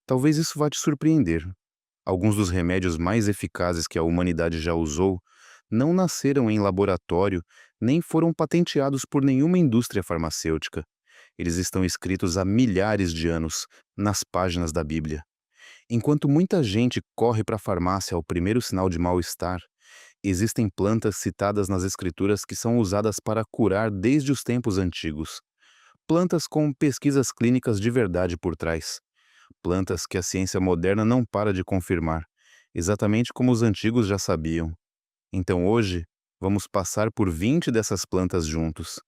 Talvez isso vá te surpreender. Alguns dos remédios mais eficazes que a humanidade já usou não nasceram em laboratório, nem foram patenteados por nenhuma indústria farmacêutica. Eles estão escritos há milhares de anos, nas páginas da Bíblia. Enquanto muita gente corre para a farmácia ao primeiro sinal de mal-estar, existem plantas citadas nas Escrituras que são usadas para curar desde os tempos antigos. Plantas com pesquisas clínicas de verdade por trás. Plantas que a ciência moderna não para de confirmar, exatamente como os antigos já sabiam. Então hoje, vamos passar por 20 dessas plantas juntos.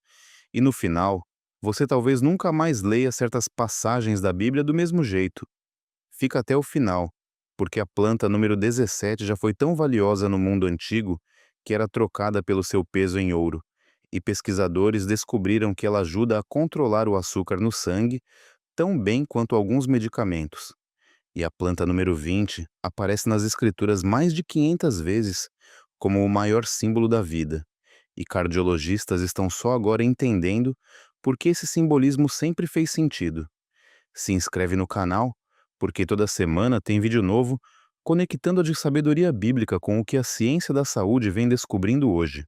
E no final, você talvez nunca mais leia certas passagens da Bíblia do mesmo jeito. Fica até o final, porque a planta número 17 já foi tão valiosa no mundo antigo que era trocada pelo seu peso em ouro, e pesquisadores descobriram que ela ajuda a controlar o açúcar no sangue tão bem quanto alguns medicamentos. E a planta número 20 aparece nas escrituras mais de 500 vezes como o maior símbolo da vida. E cardiologistas estão só agora entendendo por que esse simbolismo sempre fez sentido. Se inscreve no canal, porque toda semana tem vídeo novo conectando a de sabedoria bíblica com o que a ciência da saúde vem descobrindo hoje.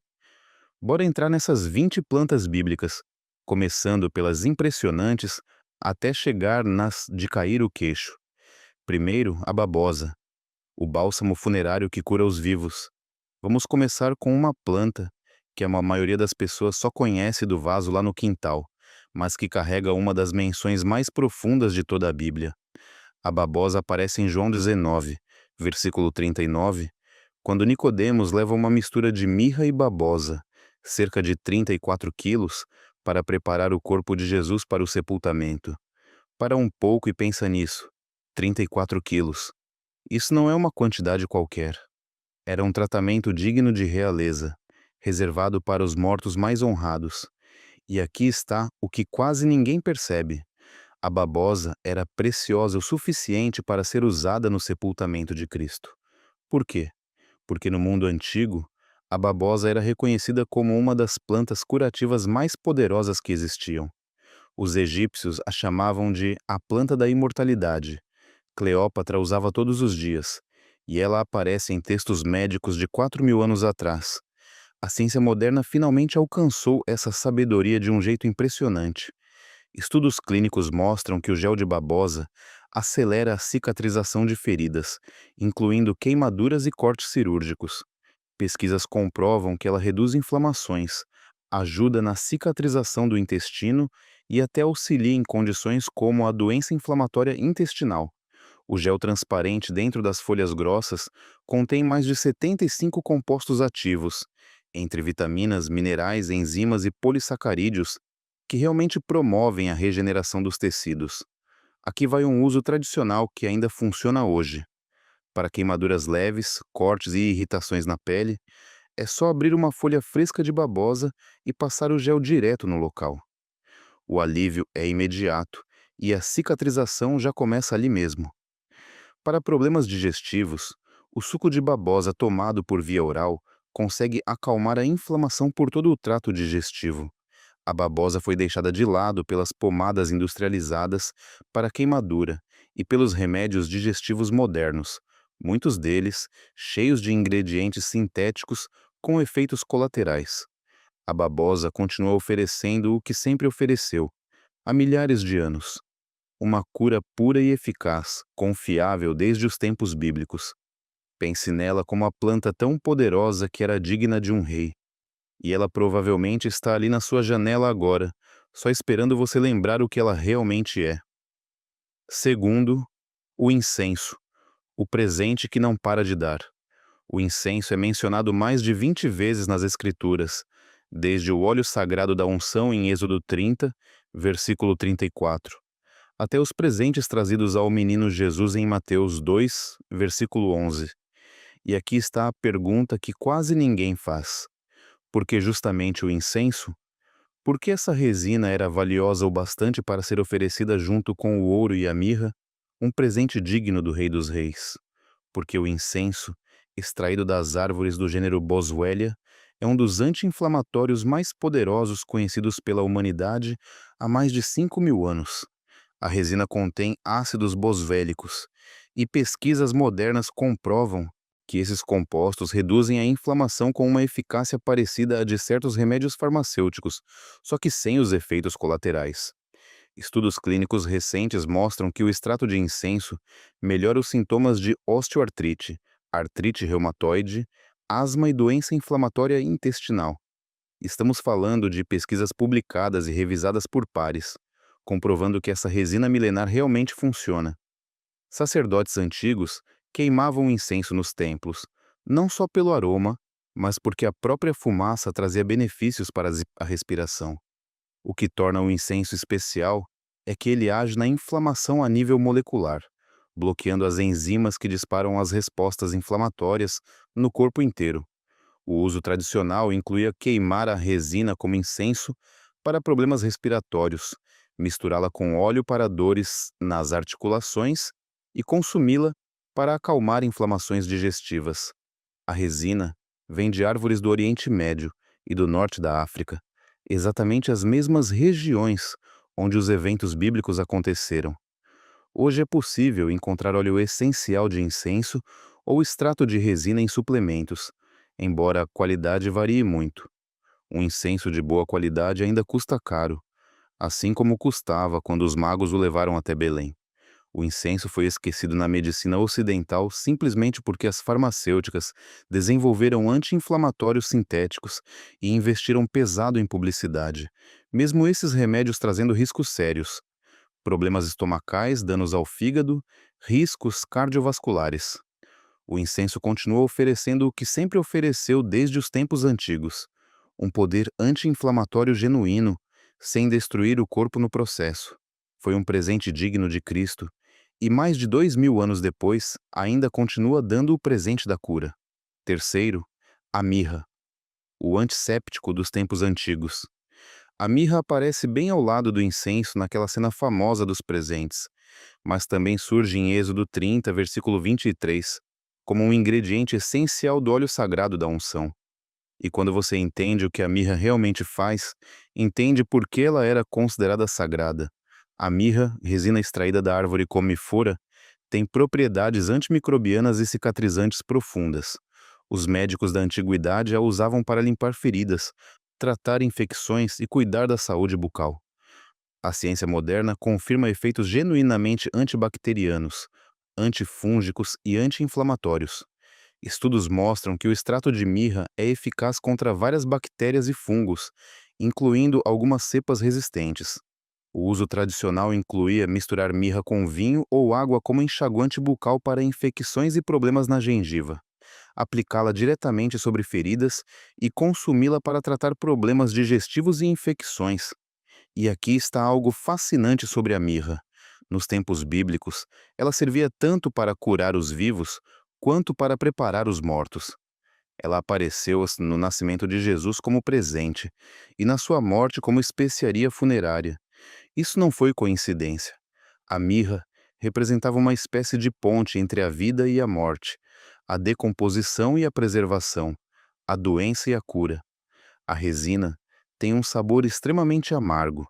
Bora entrar nessas 20 plantas bíblicas, começando pelas impressionantes até chegar nas de cair o queixo. Primeiro, a babosa, o bálsamo funerário que cura os vivos. Vamos começar com uma planta que a maioria das pessoas só conhece do vaso lá no quintal, mas que carrega uma das menções mais profundas de toda a Bíblia. A babosa aparece em João 19, versículo 39, quando Nicodemos leva uma mistura de mirra e babosa, cerca de 34 quilos, para preparar o corpo de Jesus para o sepultamento. Para um pouco e pensa nisso. 34 quilos. Isso não é uma quantidade qualquer. Era um tratamento digno de realeza, reservado para os mortos mais honrados. E aqui está o que quase ninguém percebe. A babosa era preciosa o suficiente para ser usada no sepultamento de Cristo. Por quê? Porque no mundo antigo, a babosa era reconhecida como uma das plantas curativas mais poderosas que existiam. Os egípcios a chamavam de a planta da imortalidade. Cleópatra usava todos os dias, e ela aparece em textos médicos de 4.000 anos atrás. A ciência moderna finalmente alcançou essa sabedoria de um jeito impressionante. Estudos clínicos mostram que o gel de babosa acelera a cicatrização de feridas, incluindo queimaduras e cortes cirúrgicos. Pesquisas comprovam que ela reduz inflamações, ajuda na cicatrização do intestino e até auxilia em condições como a doença inflamatória intestinal. O gel transparente dentro das folhas grossas contém mais de 75 compostos ativos, entre vitaminas, minerais, enzimas e polissacarídeos, que realmente promovem a regeneração dos tecidos. Aqui vai um uso tradicional que ainda funciona hoje. Para queimaduras leves, cortes e irritações na pele, é só abrir uma folha fresca de babosa e passar o gel direto no local. O alívio é imediato e a cicatrização já começa ali mesmo. Para problemas digestivos, o suco de babosa tomado por via oral consegue acalmar a inflamação por todo o trato digestivo. A babosa foi deixada de lado pelas pomadas industrializadas para queimadura e pelos remédios digestivos modernos, muitos deles cheios de ingredientes sintéticos com efeitos colaterais. A babosa continua oferecendo o que sempre ofereceu, há milhares de anos. Uma cura pura e eficaz, confiável desde os tempos bíblicos. Pense nela como a planta tão poderosa que era digna de um rei. E ela provavelmente está ali na sua janela agora, só esperando você lembrar o que ela realmente é. Segundo, o incenso, o presente que não para de dar. O incenso é mencionado mais de 20 vezes nas Escrituras, desde o óleo sagrado da unção em Êxodo 30, versículo 34, até os presentes trazidos ao menino Jesus em Mateus 2, versículo 11. E aqui está a pergunta que quase ninguém faz. Por que justamente o incenso? Por que essa resina era valiosa o bastante para ser oferecida junto com o ouro e a mirra, um presente digno do Rei dos Reis? Porque o incenso, extraído das árvores do gênero Boswellia, é um dos anti-inflamatórios mais poderosos conhecidos pela humanidade há mais de 5.000 anos. A resina contém ácidos boswélicos, e pesquisas modernas comprovam que esses compostos reduzem a inflamação com uma eficácia parecida à de certos remédios farmacêuticos, só que sem os efeitos colaterais. Estudos clínicos recentes mostram que o extrato de incenso melhora os sintomas de osteoartrite, artrite reumatoide, asma e doença inflamatória intestinal. Estamos falando de pesquisas publicadas e revisadas por pares, comprovando que essa resina milenar realmente funciona. Sacerdotes antigos queimavam incenso nos templos, não só pelo aroma, mas porque a própria fumaça trazia benefícios para a respiração. O que torna o incenso especial é que ele age na inflamação a nível molecular, bloqueando as enzimas que disparam as respostas inflamatórias no corpo inteiro. O uso tradicional incluía queimar a resina como incenso para problemas respiratórios, misturá-la com óleo para dores nas articulações e consumi-la para acalmar inflamações digestivas. A resina vem de árvores do Oriente Médio e do norte da África, exatamente as mesmas regiões onde os eventos bíblicos aconteceram. Hoje é possível encontrar óleo essencial de incenso ou extrato de resina em suplementos, embora a qualidade varie muito. Um incenso de boa qualidade ainda custa caro, assim como custava quando os magos o levaram até Belém. O incenso foi esquecido na medicina ocidental simplesmente porque as farmacêuticas desenvolveram anti-inflamatórios sintéticos e investiram pesado em publicidade, mesmo esses remédios trazendo riscos sérios, problemas estomacais, danos ao fígado, riscos cardiovasculares. O incenso continua oferecendo o que sempre ofereceu desde os tempos antigos: um poder anti-inflamatório genuíno, sem destruir o corpo no processo. Foi um presente digno de Cristo, e mais de 2000 anos depois, ainda continua dando o presente da cura. Terceiro, a mirra, o antisséptico dos tempos antigos. A mirra aparece bem ao lado do incenso naquela cena famosa dos presentes, mas também surge em Êxodo 30, versículo 23, como um ingrediente essencial do óleo sagrado da unção. E quando você entende o que a mirra realmente faz, entende por que ela era considerada sagrada. A mirra, resina extraída da árvore comífora, tem propriedades antimicrobianas e cicatrizantes profundas. Os médicos da antiguidade a usavam para limpar feridas, tratar infecções e cuidar da saúde bucal. A ciência moderna confirma efeitos genuinamente antibacterianos, antifúngicos e anti-inflamatórios. Estudos mostram que o extrato de mirra é eficaz contra várias bactérias e fungos, incluindo algumas cepas resistentes. O uso tradicional incluía misturar mirra com vinho ou água como enxaguante bucal para infecções e problemas na gengiva, aplicá-la diretamente sobre feridas e consumi-la para tratar problemas digestivos e infecções. E aqui está algo fascinante sobre a mirra. Nos tempos bíblicos, ela servia tanto para curar os vivos quanto para preparar os mortos. Ela apareceu no nascimento de Jesus como presente e na sua morte como especiaria funerária. Isso não foi coincidência. A mirra representava uma espécie de ponte entre a vida e a morte, a decomposição e a preservação, a doença e a cura. A resina tem um sabor extremamente amargo,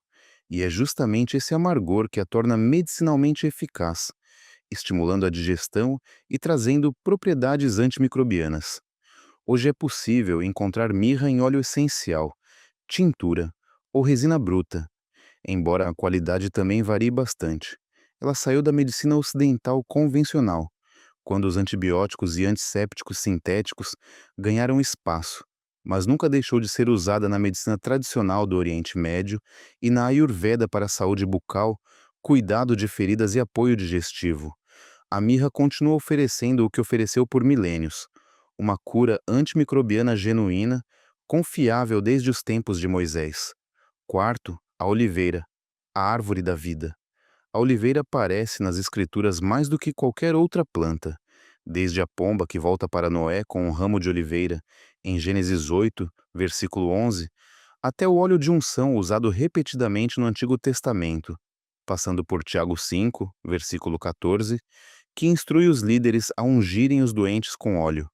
e é justamente esse amargor que a torna medicinalmente eficaz, estimulando a digestão e trazendo propriedades antimicrobianas. Hoje é possível encontrar mirra em óleo essencial, tintura ou resina bruta, embora a qualidade também varie bastante. Ela saiu da medicina ocidental convencional, quando os antibióticos e antissépticos sintéticos ganharam espaço, mas nunca deixou de ser usada na medicina tradicional do Oriente Médio e na Ayurveda para a saúde bucal, cuidado de feridas e apoio digestivo. A mirra continua oferecendo o que ofereceu por milênios: uma cura antimicrobiana genuína, confiável desde os tempos de Moisés. Quarto, a oliveira, a árvore da vida. A oliveira aparece nas Escrituras mais do que qualquer outra planta, desde a pomba que volta para Noé com um ramo de oliveira, em Gênesis 8, versículo 11, até o óleo de unção usado repetidamente no Antigo Testamento, passando por Tiago 5, versículo 14, que instrui os líderes a ungirem os doentes com óleo.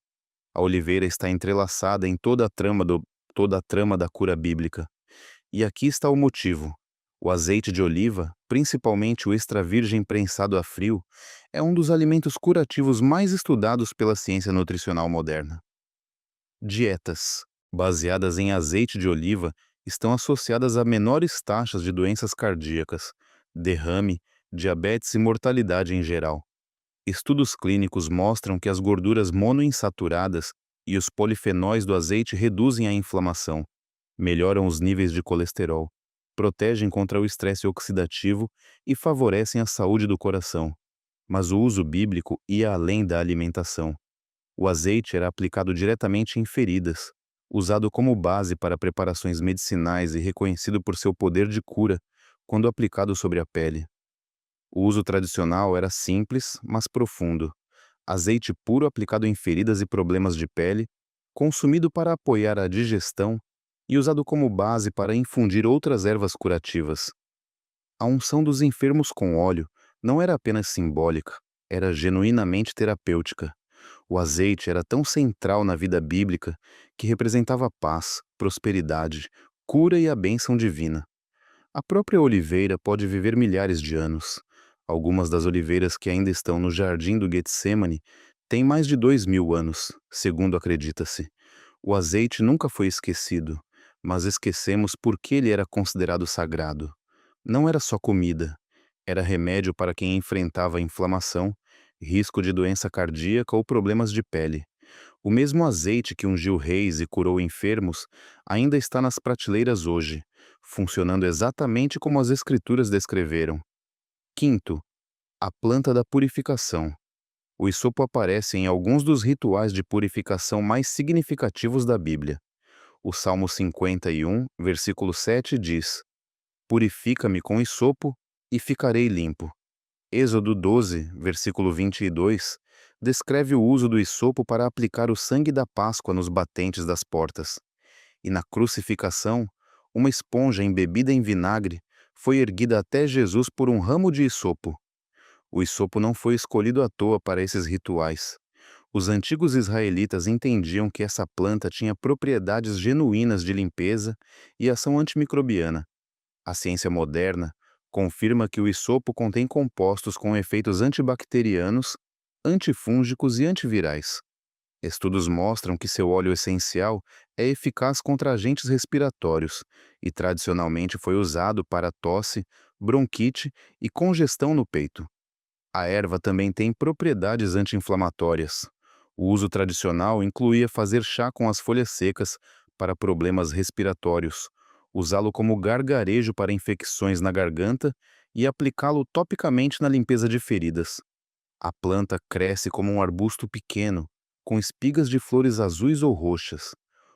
A oliveira está entrelaçada em toda a trama da cura bíblica. E aqui está o motivo. O azeite de oliva, principalmente o extra virgem prensado a frio, é um dos alimentos curativos mais estudados pela ciência nutricional moderna. Dietas baseadas em azeite de oliva estão associadas a menores taxas de doenças cardíacas, derrame, diabetes e mortalidade em geral. Estudos clínicos mostram que as gorduras monoinsaturadas e os polifenóis do azeite reduzem a inflamação, melhoram os níveis de colesterol, protegem contra o estresse oxidativo e favorecem a saúde do coração. Mas o uso bíblico ia além da alimentação. O azeite era aplicado diretamente em feridas, usado como base para preparações medicinais e reconhecido por seu poder de cura quando aplicado sobre a pele. O uso tradicional era simples, mas profundo. Azeite puro aplicado em feridas e problemas de pele, consumido para apoiar a digestão e usado como base para infundir outras ervas curativas. A unção dos enfermos com óleo não era apenas simbólica, era genuinamente terapêutica. O azeite era tão central na vida bíblica que representava paz, prosperidade, cura e a bênção divina. A própria oliveira pode viver milhares de anos. Algumas das oliveiras que ainda estão no jardim do Getsemane têm mais de 2000 anos, segundo acredita-se. O azeite nunca foi esquecido, mas esquecemos por que ele era considerado sagrado. Não era só comida, era remédio para quem enfrentava inflamação, risco de doença cardíaca ou problemas de pele. O mesmo azeite que ungiu reis e curou enfermos ainda está nas prateleiras hoje, funcionando exatamente como as Escrituras descreveram. Quinto, a planta da purificação. O hisopo aparece em alguns dos rituais de purificação mais significativos da Bíblia. O Salmo 51, versículo 7 diz: Purifica-me com hisopo e ficarei limpo. Êxodo 12, versículo 22, descreve o uso do hisopo para aplicar o sangue da Páscoa nos batentes das portas. E na crucificação, uma esponja embebida em vinagre foi erguida até Jesus por um ramo de hisopo. O hisopo não foi escolhido à toa para esses rituais. Os antigos israelitas entendiam que essa planta tinha propriedades genuínas de limpeza e ação antimicrobiana. A ciência moderna confirma que o hisopo contém compostos com efeitos antibacterianos, antifúngicos e antivirais. Estudos mostram que seu óleo essencial é eficaz contra agentes respiratórios e tradicionalmente foi usado para tosse, bronquite e congestão no peito. A erva também tem propriedades anti-inflamatórias. O uso tradicional incluía fazer chá com as folhas secas para problemas respiratórios, usá-lo como gargarejo para infecções na garganta e aplicá-lo topicamente na limpeza de feridas. A planta cresce como um arbusto pequeno, com espigas de flores azuis ou roxas.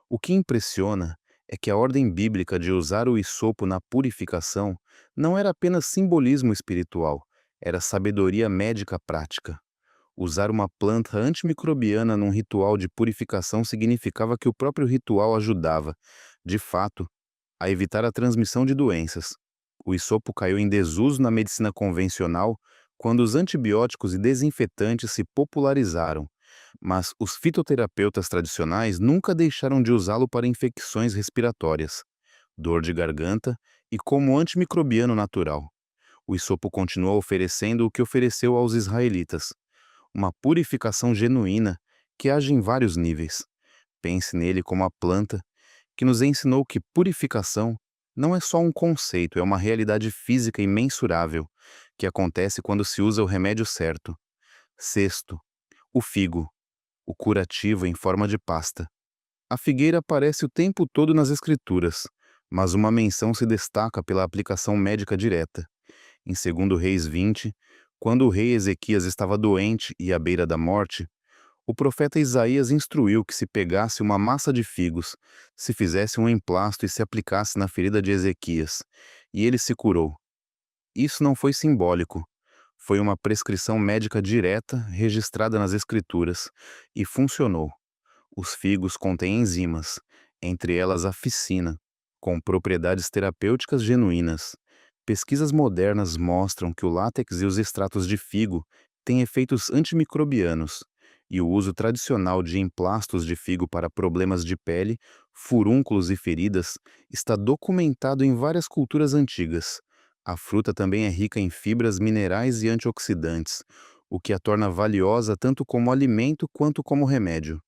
O que impressiona é que a ordem bíblica de usar o hisopo na purificação não era apenas simbolismo espiritual, era sabedoria médica prática. Usar uma planta antimicrobiana num ritual de purificação significava que o próprio ritual ajudava, de fato, a evitar a transmissão de doenças. O hisopo caiu em desuso na medicina convencional quando os antibióticos e desinfetantes se popularizaram, mas os fitoterapeutas tradicionais nunca deixaram de usá-lo para infecções respiratórias, dor de garganta e como antimicrobiano natural. O hisopo continua oferecendo o que ofereceu aos israelitas, uma purificação genuína que age em vários níveis. Pense nele como a planta que nos ensinou que purificação não é só um conceito, é uma realidade física e mensurável, que acontece quando se usa o remédio certo. Sexto, o figo, o curativo em forma de pasta. A figueira aparece o tempo todo nas Escrituras, mas uma menção se destaca pela aplicação médica direta. Em 2 Reis 20, quando o rei Ezequias estava doente e à beira da morte, o profeta Isaías instruiu que se pegasse uma massa de figos, se fizesse um emplasto e se aplicasse na ferida de Ezequias, e ele se curou. Isso não foi simbólico. Foi uma prescrição médica direta, registrada nas Escrituras, e funcionou. Os figos contêm enzimas, entre elas a ficina, com propriedades terapêuticas genuínas. Pesquisas modernas mostram que o látex e os extratos de figo têm efeitos antimicrobianos, e o uso tradicional de emplastos de figo para problemas de pele, furúnculos e feridas está documentado em várias culturas antigas. A fruta também é rica em fibras minerais e antioxidantes, o que a torna valiosa tanto como alimento quanto como remédio.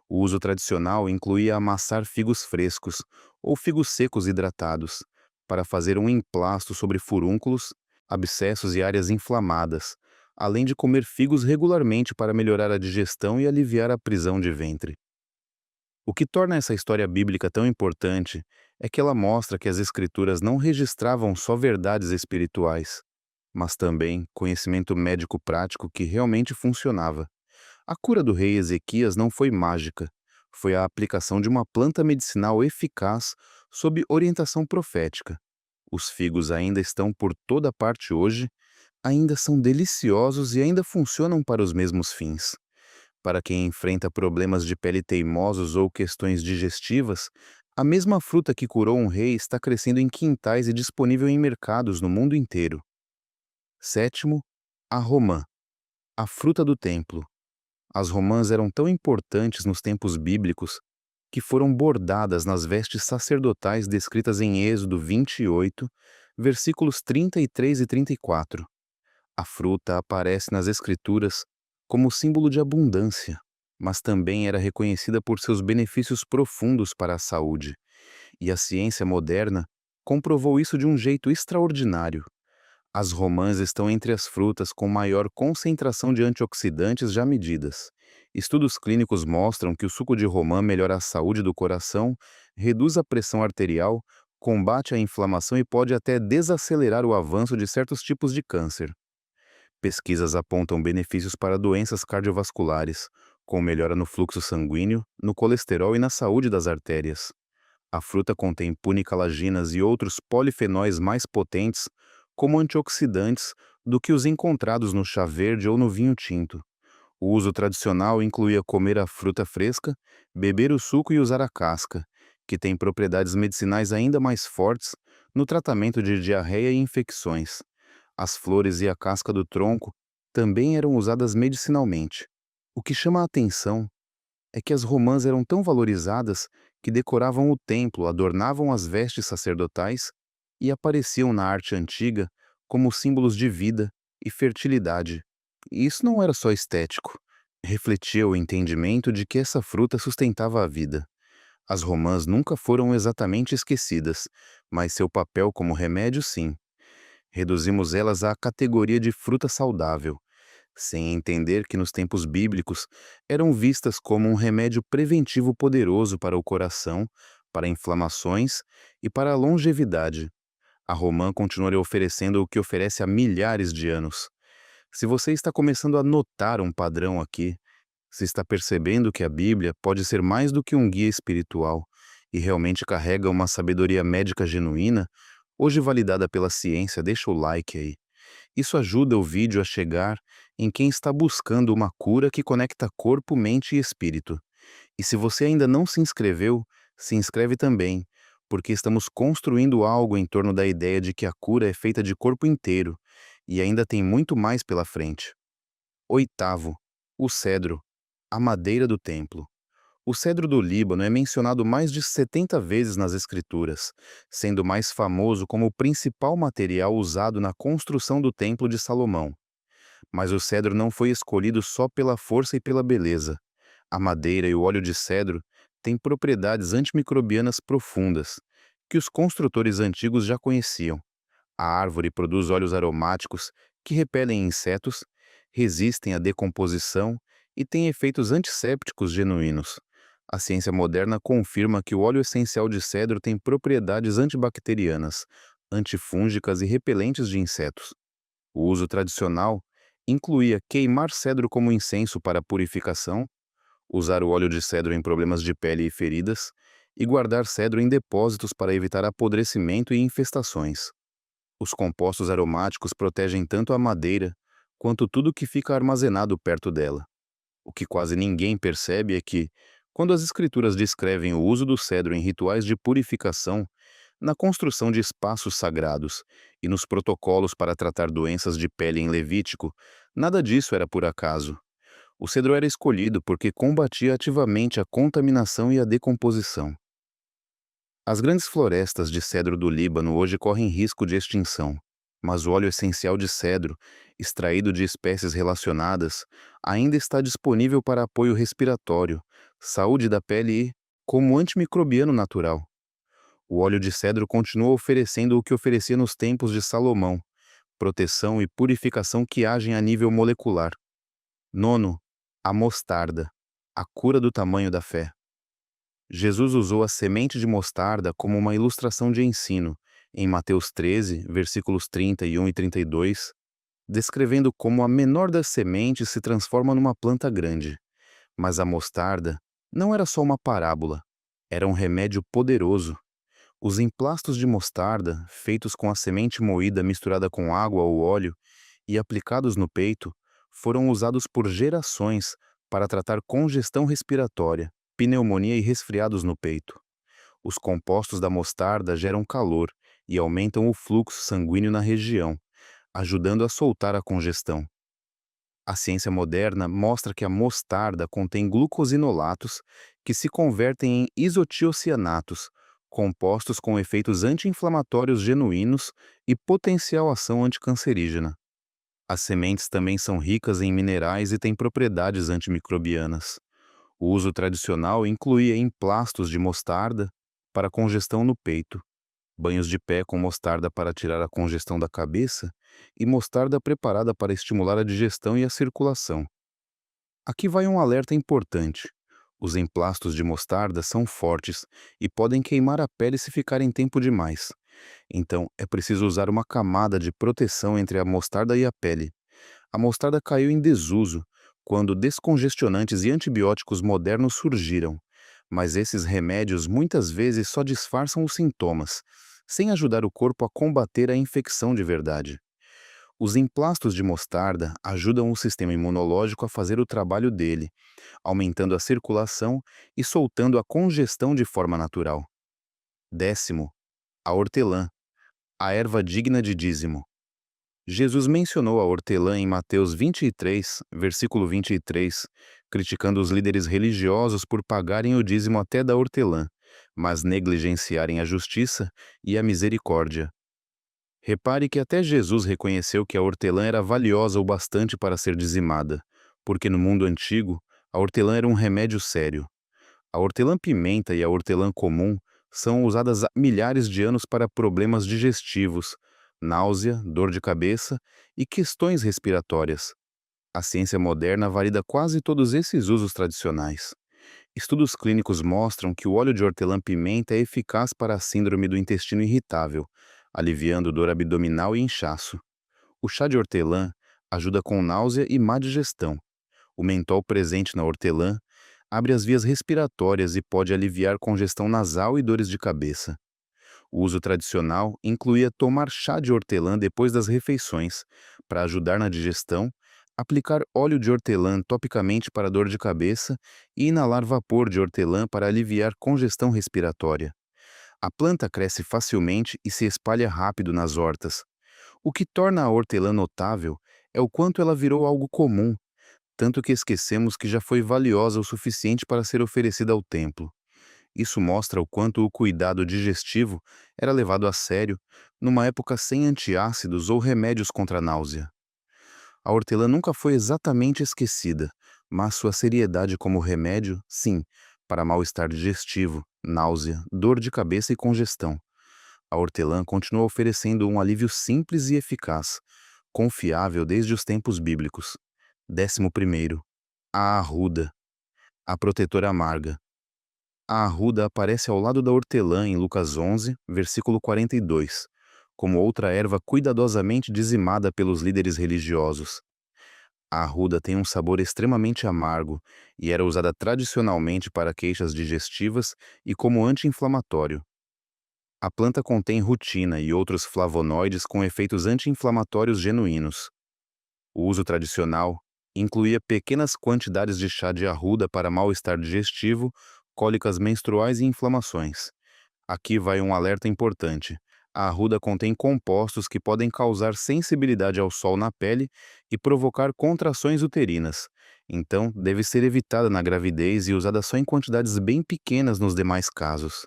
O uso tradicional incluía amassar figos frescos ou figos secos hidratados, para fazer um emplasto sobre furúnculos, abscessos e áreas inflamadas, além de comer figos regularmente para melhorar a digestão e aliviar a prisão de ventre. O que torna essa história bíblica tão importante é que ela mostra que as Escrituras não registravam só verdades espirituais, mas também conhecimento médico prático que realmente funcionava. A cura do rei Ezequias não foi mágica, foi a aplicação de uma planta medicinal eficaz sob orientação profética. Os figos ainda estão por toda parte hoje, ainda são deliciosos e ainda funcionam para os mesmos fins. Para quem enfrenta problemas de pele teimosos ou questões digestivas, a mesma fruta que curou um rei está crescendo em quintais e disponível em mercados no mundo inteiro. Sétimo, a romã, a fruta do templo. As romãs eram tão importantes nos tempos bíblicos que foram bordadas nas vestes sacerdotais descritas em Êxodo 28, versículos 33 e 34. A fruta aparece nas Escrituras como símbolo de abundância, mas também era reconhecida por seus benefícios profundos para a saúde, e a ciência moderna comprovou isso de um jeito extraordinário. As romãs estão entre as frutas com maior concentração de antioxidantes já medidas. Estudos clínicos mostram que o suco de romã melhora a saúde do coração, reduz a pressão arterial, combate a inflamação e pode até desacelerar o avanço de certos tipos de câncer. Pesquisas apontam benefícios para doenças cardiovasculares, com melhora no fluxo sanguíneo, no colesterol e na saúde das artérias. A fruta contém punicalaginas e outros polifenóis mais potentes, como antioxidantes, do que os encontrados no chá verde ou no vinho tinto. O uso tradicional incluía comer a fruta fresca, beber o suco e usar a casca, que tem propriedades medicinais ainda mais fortes no tratamento de diarreia e infecções. As flores e a casca do tronco também eram usadas medicinalmente. O que chama a atenção é que as romãs eram tão valorizadas que decoravam o templo, adornavam as vestes sacerdotais e apareciam na arte antiga como símbolos de vida e fertilidade. E isso não era só estético, refletia o entendimento de que essa fruta sustentava a vida. As romãs nunca foram exatamente esquecidas, mas seu papel como remédio sim. Reduzimos elas à categoria de fruta saudável, sem entender que nos tempos bíblicos eram vistas como um remédio preventivo poderoso para o coração, para inflamações e para a longevidade. A romã continua oferecendo o que oferece há milhares de anos. Se você está começando a notar um padrão aqui, se está percebendo que a Bíblia pode ser mais do que um guia espiritual e realmente carrega uma sabedoria médica genuína, hoje validada pela ciência, deixa o like aí. Isso ajuda o vídeo a chegar em quem está buscando uma cura que conecta corpo, mente e espírito. E se você ainda não se inscreveu, se inscreve também, porque estamos construindo algo em torno da ideia de que a cura é feita de corpo inteiro e ainda tem muito mais pela frente. Oitavo, o cedro, a madeira do templo. O cedro do Líbano é mencionado mais de 70 vezes nas Escrituras, sendo mais famoso como o principal material usado na construção do Templo de Salomão. Mas o cedro não foi escolhido só pela força e pela beleza. A madeira e o óleo de cedro têm propriedades antimicrobianas profundas, que os construtores antigos já conheciam. A árvore produz óleos aromáticos que repelem insetos, resistem à decomposição e têm efeitos antissépticos genuínos. A ciência moderna confirma que o óleo essencial de cedro tem propriedades antibacterianas, antifúngicas e repelentes de insetos. O uso tradicional incluía queimar cedro como incenso para purificação, usar o óleo de cedro em problemas de pele e feridas, e guardar cedro em depósitos para evitar apodrecimento e infestações. Os compostos aromáticos protegem tanto a madeira quanto tudo que fica armazenado perto dela. O que quase ninguém percebe é que, quando as escrituras descrevem o uso do cedro em rituais de purificação, na construção de espaços sagrados e nos protocolos para tratar doenças de pele em Levítico, nada disso era por acaso. O cedro era escolhido porque combatia ativamente a contaminação e a decomposição. As grandes florestas de cedro do Líbano hoje correm risco de extinção. mas o óleo essencial de cedro, extraído de espécies relacionadas, ainda está disponível para apoio respiratório, saúde da pele e como antimicrobiano natural. O óleo de cedro continua oferecendo o que oferecia nos tempos de Salomão: proteção e purificação que agem a nível molecular. Nono, a mostarda, a cura do tamanho da fé. Jesus usou a semente de mostarda como uma ilustração de ensino, em Mateus 13, versículos 31 e 32, descrevendo como a menor das sementes se transforma numa planta grande. Mas a mostarda não era só uma parábola, era um remédio poderoso. Os emplastos de mostarda, feitos com a semente moída misturada com água ou óleo e aplicados no peito, foram usados por gerações para tratar congestão respiratória, pneumonia e resfriados no peito. Os compostos da mostarda geram calor e aumentam o fluxo sanguíneo na região, ajudando a soltar a congestão. A ciência moderna mostra que a mostarda contém glucosinolatos que se convertem em isotiocianatos, compostos com efeitos anti-inflamatórios genuínos e potencial ação anticancerígena. As sementes também são ricas em minerais e têm propriedades antimicrobianas. O uso tradicional incluía emplastos de mostarda para congestão no peito, banhos de pé com mostarda para tirar a congestão da cabeça e mostarda preparada para estimular a digestão e a circulação. Aqui vai um alerta importante. Os emplastos de mostarda são fortes e podem queimar a pele se ficarem tempo demais. Então, é preciso usar uma camada de proteção entre a mostarda e a pele. A mostarda caiu em desuso quando descongestionantes e antibióticos modernos surgiram, mas esses remédios muitas vezes só disfarçam os sintomas, sem ajudar o corpo a combater a infecção de verdade. Os emplastos de mostarda ajudam o sistema imunológico a fazer o trabalho dele, aumentando a circulação e soltando a congestão de forma natural. Décimo, a hortelã, a erva digna de dízimo. Jesus mencionou a hortelã em Mateus 23, versículo 23, criticando os líderes religiosos por pagarem o dízimo até da hortelã, mas negligenciarem a justiça e a misericórdia. Repare que até Jesus reconheceu que a hortelã era valiosa o bastante para ser dizimada, porque no mundo antigo, a hortelã era um remédio sério. A hortelã-pimenta e a hortelã comum são usadas há milhares de anos para problemas digestivos, náusea, dor de cabeça e questões respiratórias. A ciência moderna valida quase todos esses usos tradicionais. Estudos clínicos mostram que o óleo de hortelã-pimenta é eficaz para a síndrome do intestino irritável, aliviando dor abdominal e inchaço. O chá de hortelã ajuda com náusea e má digestão. O mentol presente na hortelã abre as vias respiratórias e pode aliviar congestão nasal e dores de cabeça. O uso tradicional incluía tomar chá de hortelã depois das refeições, para ajudar na digestão, aplicar óleo de hortelã topicamente para dor de cabeça e inalar vapor de hortelã para aliviar congestão respiratória. A planta cresce facilmente e se espalha rápido nas hortas. O que torna a hortelã notável é o quanto ela virou algo comum, tanto que esquecemos que já foi valiosa o suficiente para ser oferecida ao templo. Isso mostra o quanto o cuidado digestivo era levado a sério numa época sem antiácidos ou remédios contra a náusea. A hortelã nunca foi exatamente esquecida, mas sua seriedade como remédio, sim, para mal-estar digestivo, náusea, dor de cabeça e congestão. A hortelã continua oferecendo um alívio simples e eficaz, confiável desde os tempos bíblicos. 11º, a arruda, a protetora amarga. A arruda aparece ao lado da hortelã em Lucas 11, versículo 42, como outra erva cuidadosamente dizimada pelos líderes religiosos. A arruda tem um sabor extremamente amargo e era usada tradicionalmente para queixas digestivas e como anti-inflamatório. A planta contém rutina e outros flavonoides com efeitos anti-inflamatórios genuínos. O uso tradicional incluía pequenas quantidades de chá de arruda para mal-estar digestivo, cólicas menstruais e inflamações. Aqui vai um alerta importante. A arruda contém compostos que podem causar sensibilidade ao sol na pele e provocar contrações uterinas. Então, deve ser evitada na gravidez e usada só em quantidades bem pequenas nos demais casos.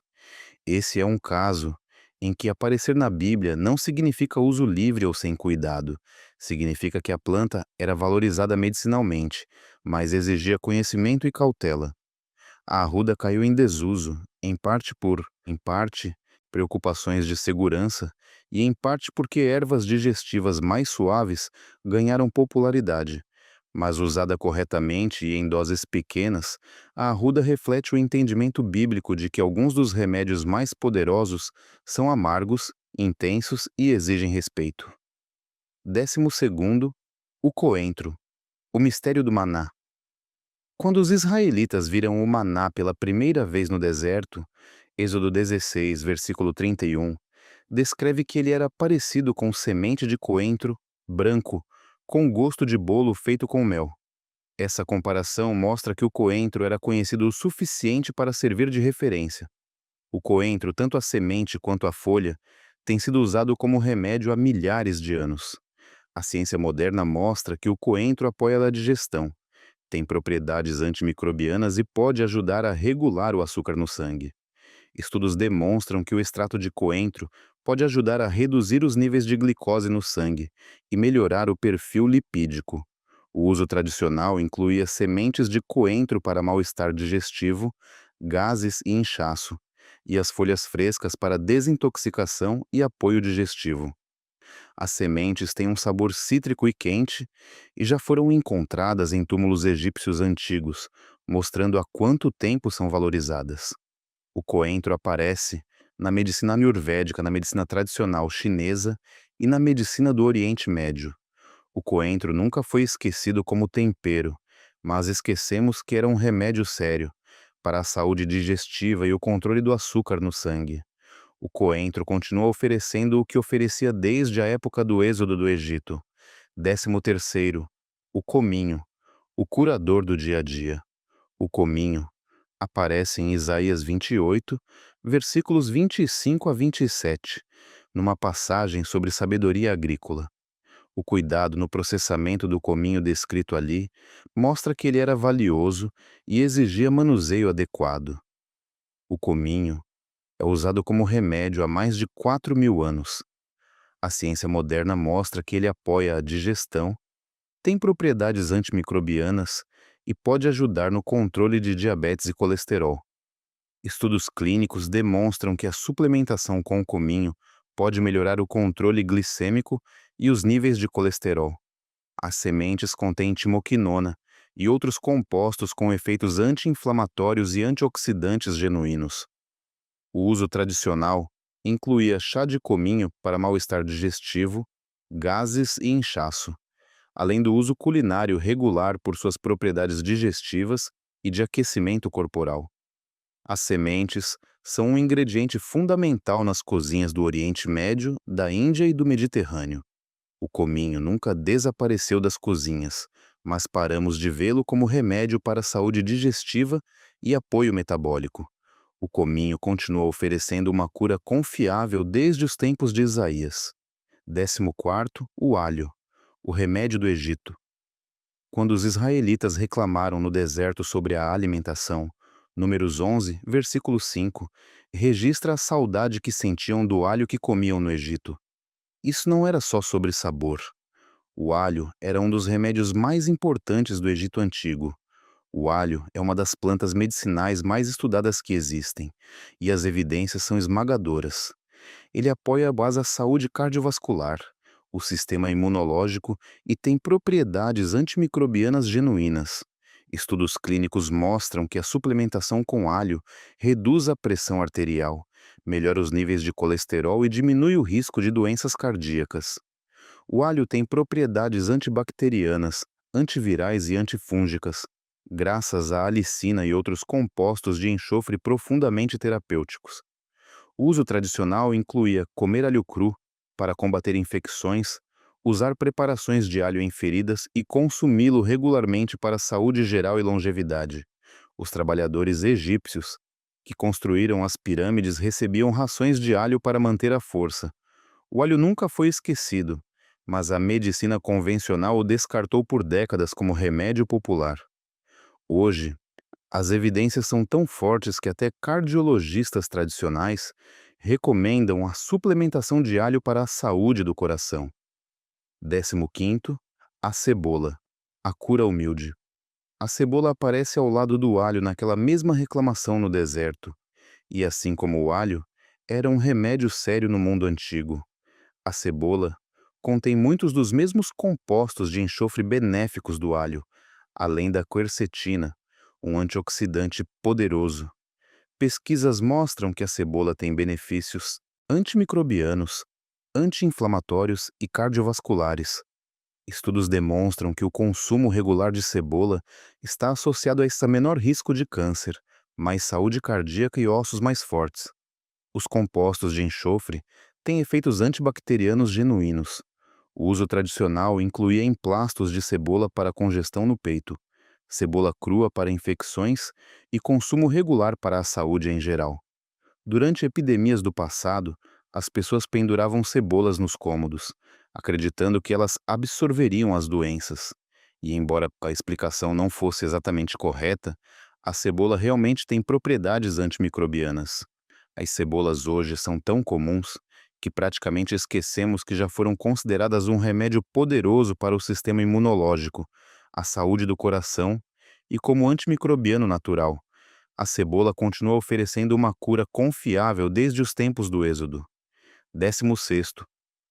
Esse é um caso em que aparecer na Bíblia não significa uso livre ou sem cuidado. Significa que a planta era valorizada medicinalmente, mas exigia conhecimento e cautela. A arruda caiu em desuso, em parte, preocupações de segurança e em parte porque ervas digestivas mais suaves ganharam popularidade. Mas usada corretamente e em doses pequenas, a arruda reflete o entendimento bíblico de que alguns dos remédios mais poderosos são amargos, intensos e exigem respeito. 12º, o coentro, o mistério do maná. Quando os israelitas viram o maná pela primeira vez no deserto, Êxodo 16, versículo 31, descreve que ele era parecido com semente de coentro, branco, com gosto de bolo feito com mel. Essa comparação mostra que o coentro era conhecido o suficiente para servir de referência. O coentro, tanto a semente quanto a folha, tem sido usado como remédio há milhares de anos. A ciência moderna mostra que o coentro apoia a digestão, tem propriedades antimicrobianas e pode ajudar a regular o açúcar no sangue. Estudos demonstram que o extrato de coentro pode ajudar a reduzir os níveis de glicose no sangue e melhorar o perfil lipídico. O uso tradicional incluía sementes de coentro para mal-estar digestivo, gases e inchaço, e as folhas frescas para desintoxicação e apoio digestivo. As sementes têm um sabor cítrico e quente e já foram encontradas em túmulos egípcios antigos, mostrando há quanto tempo são valorizadas. O coentro aparece na medicina ayurvédica, na medicina tradicional chinesa e na medicina do Oriente Médio. O coentro nunca foi esquecido como tempero, mas esquecemos que era um remédio sério para a saúde digestiva e o controle do açúcar no sangue. O coentro continua oferecendo o que oferecia desde a época do êxodo do Egito. 13º, o cominho, o curador do dia a dia. O cominho aparece em Isaías 28, versículos 25 a 27, numa passagem sobre sabedoria agrícola. O cuidado no processamento do cominho descrito ali mostra que ele era valioso e exigia manuseio adequado. O cominho é usado como remédio há mais de 4.000 anos. A ciência moderna mostra que ele apoia a digestão, tem propriedades antimicrobianas e pode ajudar no controle de diabetes e colesterol. Estudos clínicos demonstram que a suplementação com o cominho pode melhorar o controle glicêmico e os níveis de colesterol. As sementes contêm timoquinona e outros compostos com efeitos anti-inflamatórios e antioxidantes genuínos. O uso tradicional incluía chá de cominho para mal-estar digestivo, gases e inchaço, além do uso culinário regular por suas propriedades digestivas e de aquecimento corporal. As sementes são um ingrediente fundamental nas cozinhas do Oriente Médio, da Índia e do Mediterrâneo. O cominho nunca desapareceu das cozinhas, mas paramos de vê-lo como remédio para a saúde digestiva e apoio metabólico. O cominho continua oferecendo uma cura confiável desde os tempos de Isaías. 14º, o alho, o remédio do Egito. Quando os israelitas reclamaram no deserto sobre a alimentação, Números 11, versículo 5, registra a saudade que sentiam do alho que comiam no Egito. Isso não era só sobre sabor. O alho era um dos remédios mais importantes do Egito Antigo. O alho é uma das plantas medicinais mais estudadas que existem, e as evidências são esmagadoras. Ele apoia a saúde cardiovascular, o sistema imunológico e tem propriedades antimicrobianas genuínas. Estudos clínicos mostram que a suplementação com alho reduz a pressão arterial, melhora os níveis de colesterol e diminui o risco de doenças cardíacas. O alho tem propriedades antibacterianas, antivirais e antifúngicas, graças à alicina e outros compostos de enxofre profundamente terapêuticos. O uso tradicional incluía comer alho cru para combater infecções, usar preparações de alho em feridas e consumi-lo regularmente para a saúde geral e longevidade. Os trabalhadores egípcios que construíram as pirâmides recebiam rações de alho para manter a força. O alho nunca foi esquecido, mas a medicina convencional o descartou por décadas como remédio popular. Hoje, as evidências são tão fortes que até cardiologistas tradicionais recomendam a suplementação de alho para a saúde do coração. 15º, a cebola, a cura humilde. A cebola aparece ao lado do alho naquela mesma reclamação no deserto, e assim como o alho, era um remédio sério no mundo antigo. A cebola contém muitos dos mesmos compostos de enxofre benéficos do alho, além da quercetina, um antioxidante poderoso. Pesquisas mostram que a cebola tem benefícios antimicrobianos, anti-inflamatórios e cardiovasculares. Estudos demonstram que o consumo regular de cebola está associado a esse menor risco de câncer, mais saúde cardíaca e ossos mais fortes. Os compostos de enxofre têm efeitos antibacterianos genuínos. O uso tradicional incluía emplastos de cebola para congestão no peito, cebola crua para infecções e consumo regular para a saúde em geral. Durante epidemias do passado, as pessoas penduravam cebolas nos cômodos, acreditando que elas absorveriam as doenças. E embora a explicação não fosse exatamente correta, a cebola realmente tem propriedades antimicrobianas. As cebolas hoje são tão comuns que praticamente esquecemos que já foram consideradas um remédio poderoso para o sistema imunológico, a saúde do coração e como antimicrobiano natural. A cebola continua oferecendo uma cura confiável desde os tempos do Êxodo. 16º,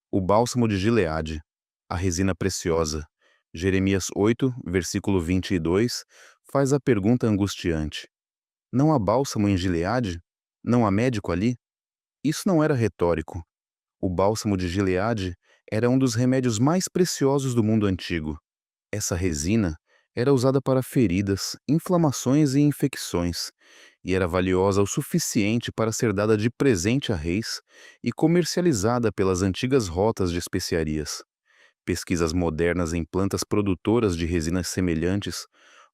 o bálsamo de Gileade, a resina preciosa. Jeremias 8, versículo 22, faz a pergunta angustiante: não há bálsamo em Gileade? Não há médico ali? Isso não era retórico. O bálsamo de Gileade era um dos remédios mais preciosos do mundo antigo. Essa resina era usada para feridas, inflamações e infecções, e era valiosa o suficiente para ser dada de presente a reis e comercializada pelas antigas rotas de especiarias. Pesquisas modernas em plantas produtoras de resinas semelhantes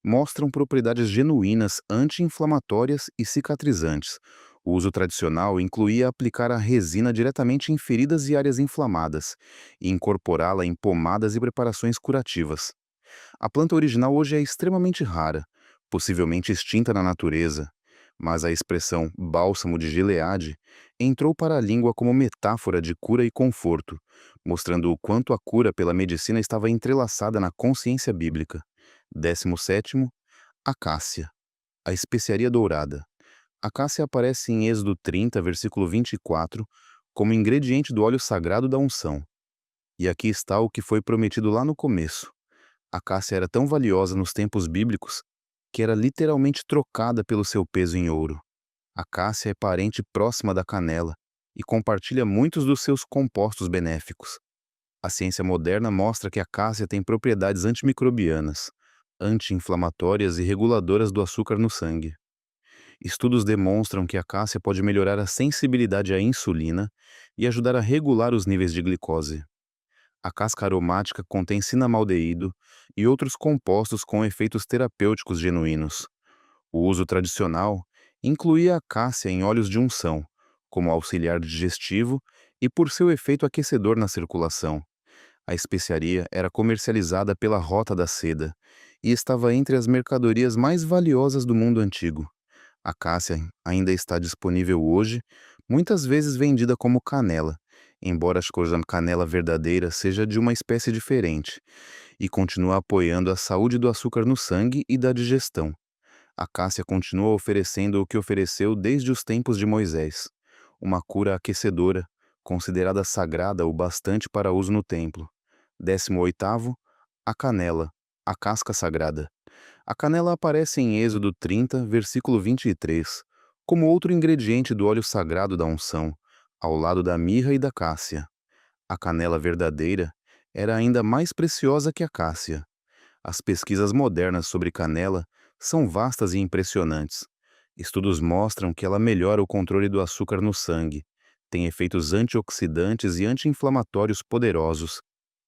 mostram propriedades genuínas anti-inflamatórias e cicatrizantes. O uso tradicional incluía aplicar a resina diretamente em feridas e áreas inflamadas e incorporá-la em pomadas e preparações curativas. A planta original hoje é extremamente rara, possivelmente extinta na natureza, mas a expressão bálsamo de Gileade entrou para a língua como metáfora de cura e conforto, mostrando o quanto a cura pela medicina estava entrelaçada na consciência bíblica. 17º, a cássia, a especiaria dourada. A cássia aparece em Êxodo 30, versículo 24, como ingrediente do óleo sagrado da unção. E aqui está o que foi prometido lá no começo. A cássia era tão valiosa nos tempos bíblicos que era literalmente trocada pelo seu peso em ouro. A cássia é parente próxima da canela e compartilha muitos dos seus compostos benéficos. A ciência moderna mostra que a cássia tem propriedades antimicrobianas, anti-inflamatórias e reguladoras do açúcar no sangue. Estudos demonstram que a cássia pode melhorar a sensibilidade à insulina e ajudar a regular os níveis de glicose. A casca aromática contém cinamaldeído e outros compostos com efeitos terapêuticos genuínos. O uso tradicional incluía a cássia em óleos de unção, como auxiliar digestivo e por seu efeito aquecedor na circulação. A especiaria era comercializada pela Rota da Seda e estava entre as mercadorias mais valiosas do mundo antigo. A cássia ainda está disponível hoje, muitas vezes vendida como canela, embora a cor da canela verdadeira seja de uma espécie diferente, e continua apoiando a saúde do açúcar no sangue e da digestão. A cássia continua oferecendo o que ofereceu desde os tempos de Moisés, uma cura aquecedora, considerada sagrada o bastante para uso no templo. 18º, a canela, a casca sagrada. A canela aparece em Êxodo 30, versículo 23, como outro ingrediente do óleo sagrado da unção, ao lado da mirra e da cássia. A canela verdadeira era ainda mais preciosa que a cássia. As pesquisas modernas sobre canela são vastas e impressionantes. Estudos mostram que ela melhora o controle do açúcar no sangue, tem efeitos antioxidantes e anti-inflamatórios poderosos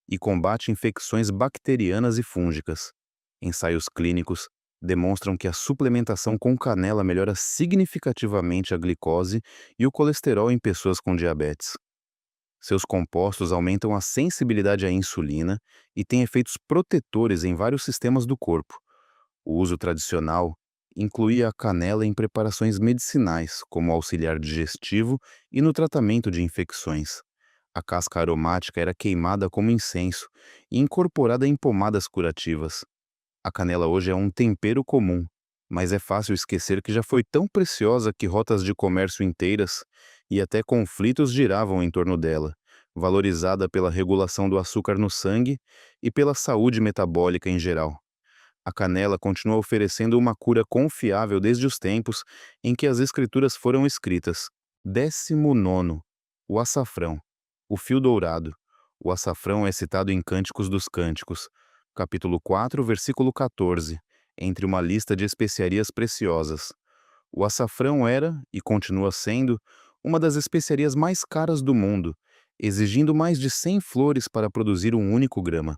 e combate infecções bacterianas e fúngicas. Ensaios clínicos demonstram que a suplementação com canela melhora significativamente a glicose e o colesterol em pessoas com diabetes. Seus compostos aumentam a sensibilidade à insulina e têm efeitos protetores em vários sistemas do corpo. O uso tradicional incluía a canela em preparações medicinais, como auxiliar digestivo e no tratamento de infecções. A casca aromática era queimada como incenso e incorporada em pomadas curativas. A canela hoje é um tempero comum, mas é fácil esquecer que já foi tão preciosa que rotas de comércio inteiras e até conflitos giravam em torno dela, valorizada pela regulação do açúcar no sangue e pela saúde metabólica em geral. A canela continua oferecendo uma cura confiável desde os tempos em que as escrituras foram escritas. 19º. O açafrão. O fio dourado. O açafrão é citado em Cânticos dos Cânticos, capítulo 4, versículo 14, entre uma lista de especiarias preciosas. O açafrão era, e continua sendo, uma das especiarias mais caras do mundo, exigindo mais de 100 flores para produzir um único grama.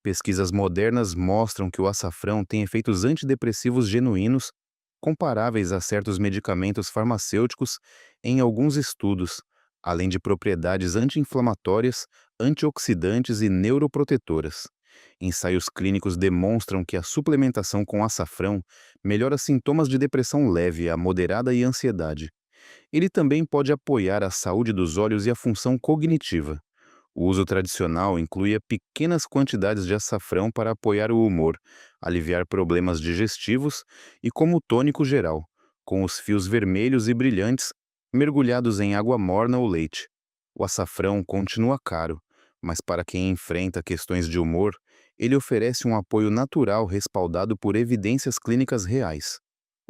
Pesquisas modernas mostram que o açafrão tem efeitos antidepressivos genuínos, comparáveis a certos medicamentos farmacêuticos em alguns estudos, além de propriedades anti-inflamatórias, antioxidantes e neuroprotetoras. Ensaios clínicos demonstram que a suplementação com açafrão melhora sintomas de depressão leve a moderada e ansiedade. Ele também pode apoiar a saúde dos olhos e a função cognitiva. O uso tradicional incluía pequenas quantidades de açafrão para apoiar o humor, aliviar problemas digestivos e como tônico geral, com os fios vermelhos e brilhantes mergulhados em água morna ou leite. O açafrão continua caro, mas para quem enfrenta questões de humor, ele oferece um apoio natural respaldado por evidências clínicas reais.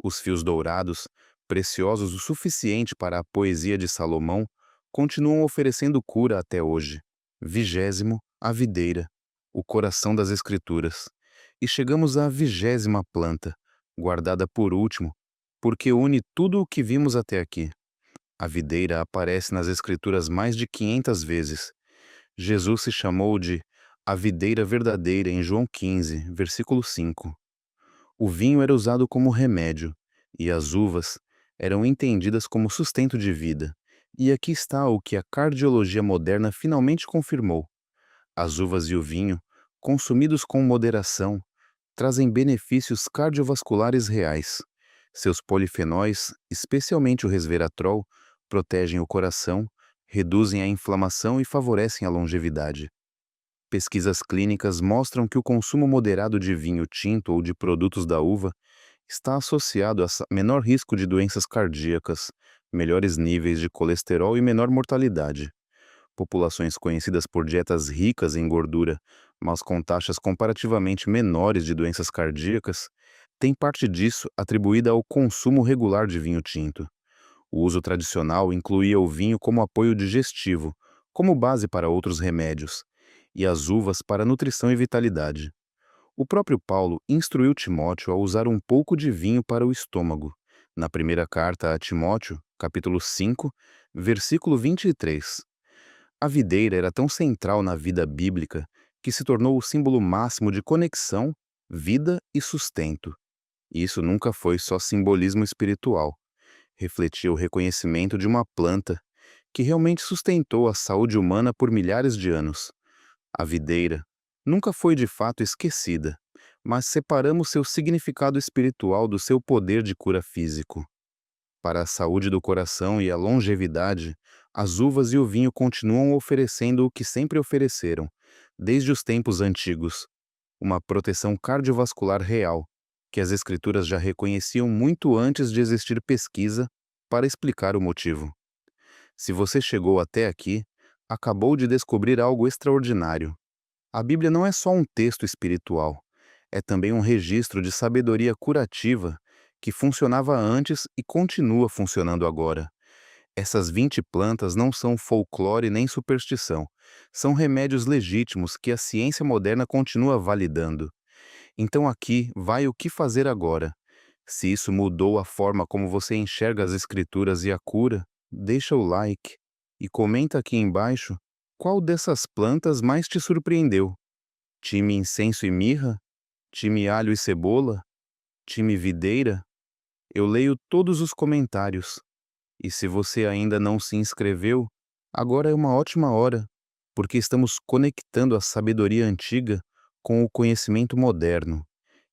Os fios dourados, preciosos o suficiente para a poesia de Salomão, continuam oferecendo cura até hoje. 20º, a videira, o coração das Escrituras. E chegamos à 20ª planta, guardada por último, porque une tudo o que vimos até aqui. A videira aparece nas Escrituras mais de 500 vezes. Jesus se chamou de a videira verdadeira em João 15, versículo 5. O vinho era usado como remédio, e as uvas eram entendidas como sustento de vida. E aqui está o que a cardiologia moderna finalmente confirmou. As uvas e o vinho, consumidos com moderação, trazem benefícios cardiovasculares reais. Seus polifenóis, especialmente o resveratrol, protegem o coração, reduzem a inflamação e favorecem a longevidade. Pesquisas clínicas mostram que o consumo moderado de vinho tinto ou de produtos da uva está associado a menor risco de doenças cardíacas, melhores níveis de colesterol e menor mortalidade. Populações conhecidas por dietas ricas em gordura, mas com taxas comparativamente menores de doenças cardíacas, têm parte disso atribuída ao consumo regular de vinho tinto. O uso tradicional incluía o vinho como apoio digestivo, como base para outros remédios, e as uvas para nutrição e vitalidade. O próprio Paulo instruiu Timóteo a usar um pouco de vinho para o estômago, na primeira carta a Timóteo, capítulo 5, versículo 23. A videira era tão central na vida bíblica que se tornou o símbolo máximo de conexão, vida e sustento. E isso nunca foi só simbolismo espiritual. Refletia o reconhecimento de uma planta que realmente sustentou a saúde humana por milhares de anos. A videira nunca foi de fato esquecida, mas separamos seu significado espiritual do seu poder de cura físico. Para a saúde do coração e a longevidade, as uvas e o vinho continuam oferecendo o que sempre ofereceram, desde os tempos antigos, uma proteção cardiovascular real, que as escrituras já reconheciam muito antes de existir pesquisa para explicar o motivo. Se você chegou até aqui, acabou de descobrir algo extraordinário. A Bíblia não é só um texto espiritual, é também um registro de sabedoria curativa que funcionava antes e continua funcionando agora. Essas 20 plantas não são folclore nem superstição, são remédios legítimos que a ciência moderna continua validando. Então aqui vai o que fazer agora. Se isso mudou a forma como você enxerga as escrituras e a cura, deixa o like e comenta aqui embaixo qual dessas plantas mais te surpreendeu. Time incenso e mirra? Time alho e cebola? Time videira? Eu leio todos os comentários. E se você ainda não se inscreveu, agora é uma ótima hora, porque estamos conectando a sabedoria antiga com o conhecimento moderno.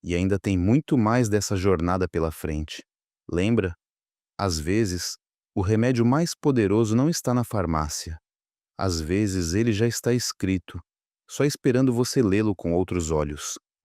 E ainda tem muito mais dessa jornada pela frente. Lembra? Às vezes, o remédio mais poderoso não está na farmácia. Às vezes, ele já está escrito, só esperando você lê-lo com outros olhos.